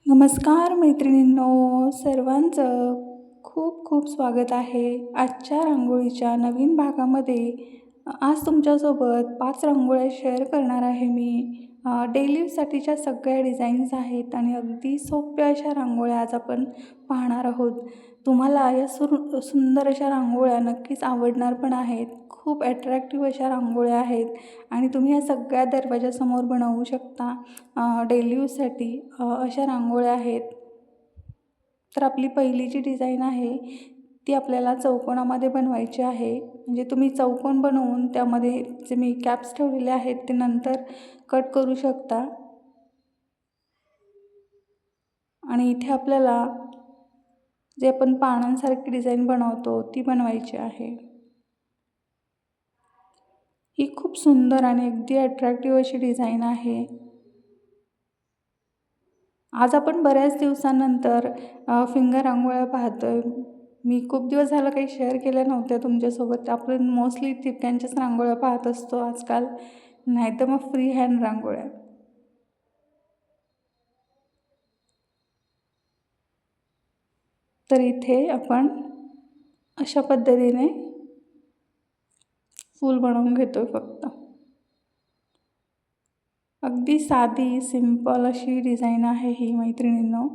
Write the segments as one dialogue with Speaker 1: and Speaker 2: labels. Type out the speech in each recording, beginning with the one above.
Speaker 1: नमस्कार मैत्रिणींनो, सर्वांचं खूप खूप स्वागत आहे आजच्या रांगोळीच्या नवीन भागामध्ये. आज तुमच्यासोबत 5 रांगोळ्या शेअर करणार आहे मी. डेली यूजसाठीच्या सगळ्या डिझाईन्स आहेत आणि अगदी सोप्या अशा रांगोळ्या आज आपण पाहणार आहोत. तुम्हाला या सुंदर अशा रांगोळ्या नक्कीच आवडणार पण आहेत. खूप अट्रॅक्टिव्ह अशा रांगोळ्या आहेत आणि तुम्ही या सगळ्या दरवाजासमोर बनवू शकता. डेली यूजसाठी अशा रांगोळ्या आहेत. तर आपली पहिली जी डिझाईन आहे ती आपल्याला चौकोनामध्ये बनवायची आहे. म्हणजे तुम्ही चौकोन बनवून त्यामध्ये जे मी कॅप्स ठेवलेले आहेत ते नंतर कट करू शकता. आणि इथे आपल्याला जे आपण पानांसारखी डिझाईन बनवतो ती बनवायची आहे. ही खूप सुंदर आणि अगदी अट्रॅक्टिव्ह अशी डिझाईन आहे. आज आपण बऱ्याच दिवसानंतर फिंगर रांगोळ्या पाहतोय. मी खूप दिवस झालं काही शेअर केल्या नव्हत्या तुमच्यासोबत. आपण मोस्टली ठिपक्यांच्याच रांगोळ्या पाहत असतो आजकाल, नाहीतर मग फ्री हँड रांगोळ्या. तर इथे आपण अशा पद्धतीने फूल बनवून घेतोय फक्त. अगदी साधी सिंपल अशी डिझाईन आहे ही मैत्रिणींनो.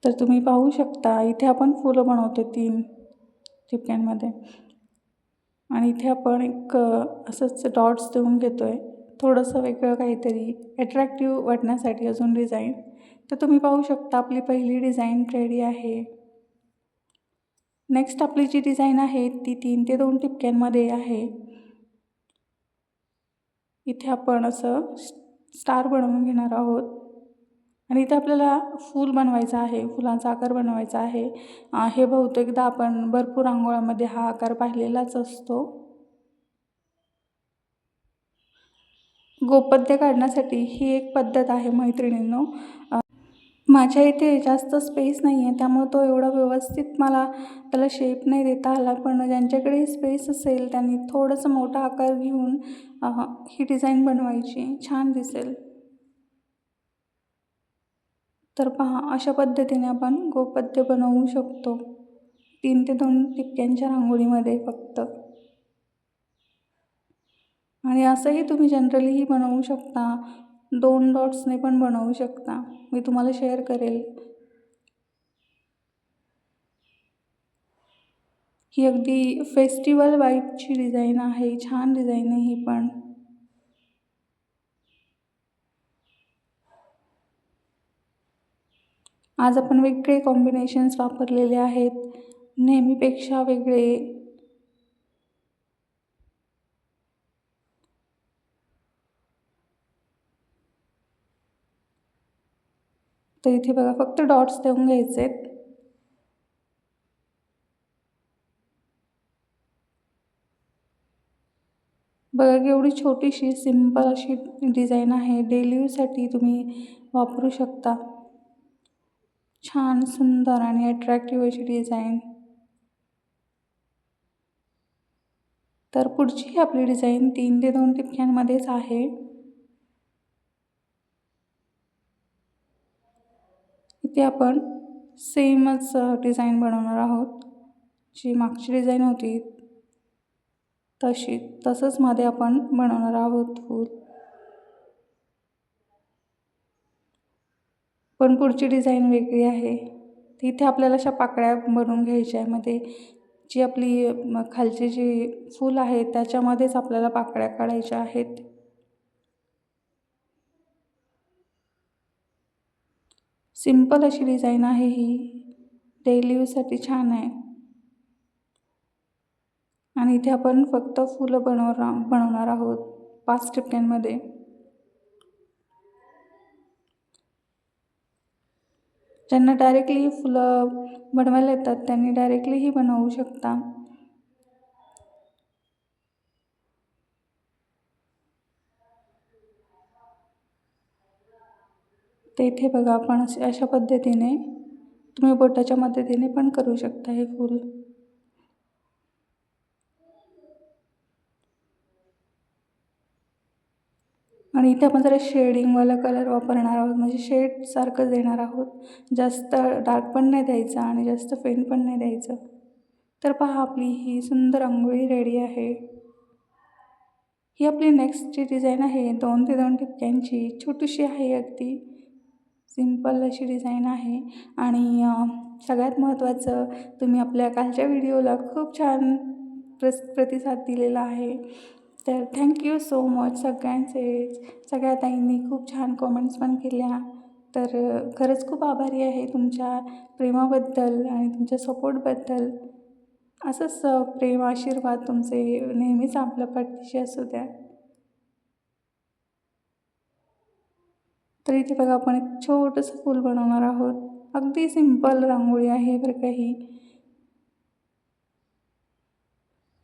Speaker 1: तर तुम्ही पाहू शकता इथे आपण फुलं बनवतो 3 ठिपक्यांमध्ये आणि इथे आपण एक असंच डॉट्स देऊन घेतोय. थोडंसं वेगळं काहीतरी अट्रॅक्टिव्ह वाटण्यासाठी अजून डिझाईन. तर तुम्ही पाहू शकता आपली पहिली डिझाईन रेडी आहे. नेक्स्ट आपली जी डिझाईन आहे ती 3 ते 2 ठिपक्यांमध्ये आहे. इथे आपण असं स्टार बनवून घेणार आहोत आणि इथे आपल्याला फूल बनवायचं आहे, फुलांचा आकार बनवायचा आहे. हे बहुतेकदा आपण भरपूर रांगोळ्यामध्ये हा आकार पाहिलेलाच असतो. गोपद्य काढण्यासाठी ही एक पद्धत आहे मैत्रिणींनो. माझ्या इथे जास्त स्पेस नाही आहे त्यामुळे तो एवढा व्यवस्थित मला त्याला शेप नाही देता आला. पण ज्यांच्याकडे स्पेस असेल त्यांनी थोडंसं मोठा आकार घेऊन ही डिझाईन बनवायची, छान दिसेल. तर पहा अशा पद्धतीने आपण गोपद्य बनवू शकतो 3 ते 2 ठिपक्यांच्या रांगोळीमध्ये फक्त. आणि असंही तुम्ही जनरलीही बनवू शकता, 2 डॉट्सने पण बनवू शकता. मी तुम्हाला शेअर करेल. ही अगदी फेस्टिवल वाईबची डिझाईन आहे, छान डिझाईन आहे ही पण. आज आपण वेगळे कॉम्बिनेशन्स वापरलेले आहेत, नेहमीपेक्षा वेगळे. तर इथे बघा फक्त डॉट्स देऊन घ्यायचे आहेत. बघा एवढी छोटीशी सिंपल अशी डिझाईन आहे. डेली यूजसाठी तुम्ही वापरू शकता. छान सुंदर आणि अट्रॅक्टिव्ह अशी डिझाईन. तर पुढची आपली डिझाईन 3 ते 2 ठिपक्यांमध्येच आहे. इथे आपण सेमच डिझाईन बनवणार आहोत. जी मागची डिझाईन होती तसंच मध्ये आपण बनवणार आहोत फूल. पण पुढची डिझाईन वेगळी आहे. इथे आपल्याला अशा पाकळ्या बनवून घ्यायच्या आहे. मध्ये जी आपली खालची जी फूल आहे त्याच्यामध्येच आपल्याला पाकळ्या काढायच्या आहेत. सिंपल अशी डिझाईन आहे ही, डेली यूजसाठी छान आहे. आणि इथे आपण फक्त फुलं बनवणार आहोत 5 ठिपक्यांमध्ये. ज्यांना डायरेक्टली फुलं बनवायला येतात त्यांनी डायरेक्टलीही बनवू शकता. तर इथे बघा आपण अशा पद्धतीने तुम्ही बोटाच्या मदतीने पण करू शकता हे फूल. आणि इथे आपण जरा शेडिंगवाला कलर वापरणार आहोत, म्हणजे शेडसारखं देणार आहोत. जास्त डार्क पण नाही द्यायचा आणि जास्त फेंट पण नाही द्यायचं. तर पहा, आपली ही सुंदर रांगोळी रेडी आहे. ही आपली नेक्स्टची डिझाईन आहे 2 ते 2 ठिपक्यांची, छोटीशी आहे, अगदी सिंपल अशी डिझाईन आहे. आणि सगळ्यात महत्त्वाचं, तुम्ही आपल्या कालच्या व्हिडिओला खूप छान प्रतिसाद दिलेला आहे. तर थँक्यू सो मच सगळ्यांचे. सगळ्या ताईंनी खूप छान कॉमेंट्स पण केल्या. तर खरंच खूप आभारी आहे तुमच्या प्रेमाबद्दल आणि तुमच्या सपोर्टबद्दल. असंच प्रेम आशीर्वाद तुमचे नेहमीच आपल्या पाठीशी असू द्या. तर इथे बघा, आपण एक छोटंसं फूल बनवणार आहोत. अगदी सिंपल रांगोळी आहे बरं का ही.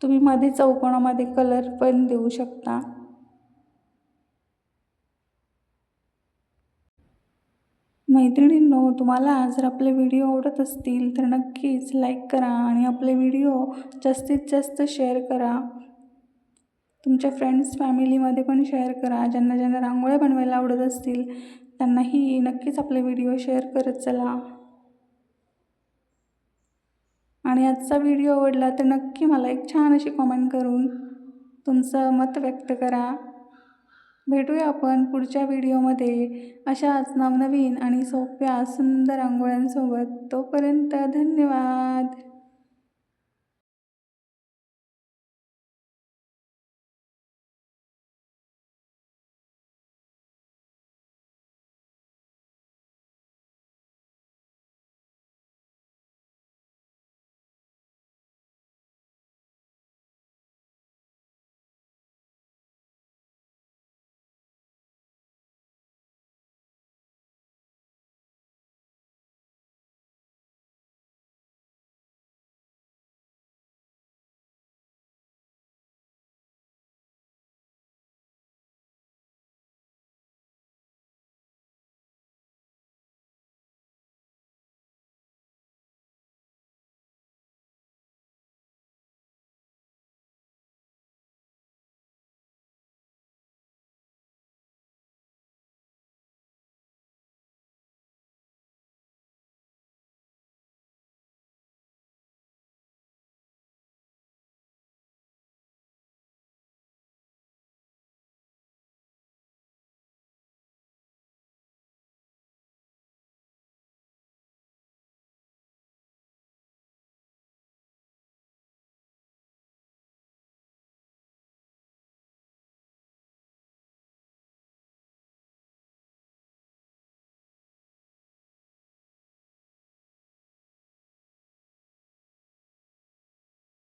Speaker 1: तुम्ही मध्ये चौकोनामध्ये कलर पण देऊ शकता. मैत्रिणींनो, तुम्हाला जर आपले व्हिडिओ आवडत असतील तर नक्कीच लाईक करा आणि आपले व्हिडिओ जास्तीत जास्त शेअर करा. तुमच्या फ्रेंड्स फॅमिलीमध्ये पण शेअर करा. ज्यांना ज्यांना रांगोळ्या बनवायला आवडत असतील त्यांनाही नक्कीच आपले व्हिडिओ शेअर करत चला. आणि आजचा व्हिडिओ आवडला तर नक्की मला एक छान अशी कॉमेंट करून तुमचं मत व्यक्त करा. भेटूया आपण पुढच्या व्हिडिओमध्ये अशाच नवनवीन आणि सोप्या सुंदर रांगोळ्यांसोबत. तोपर्यंत धन्यवाद.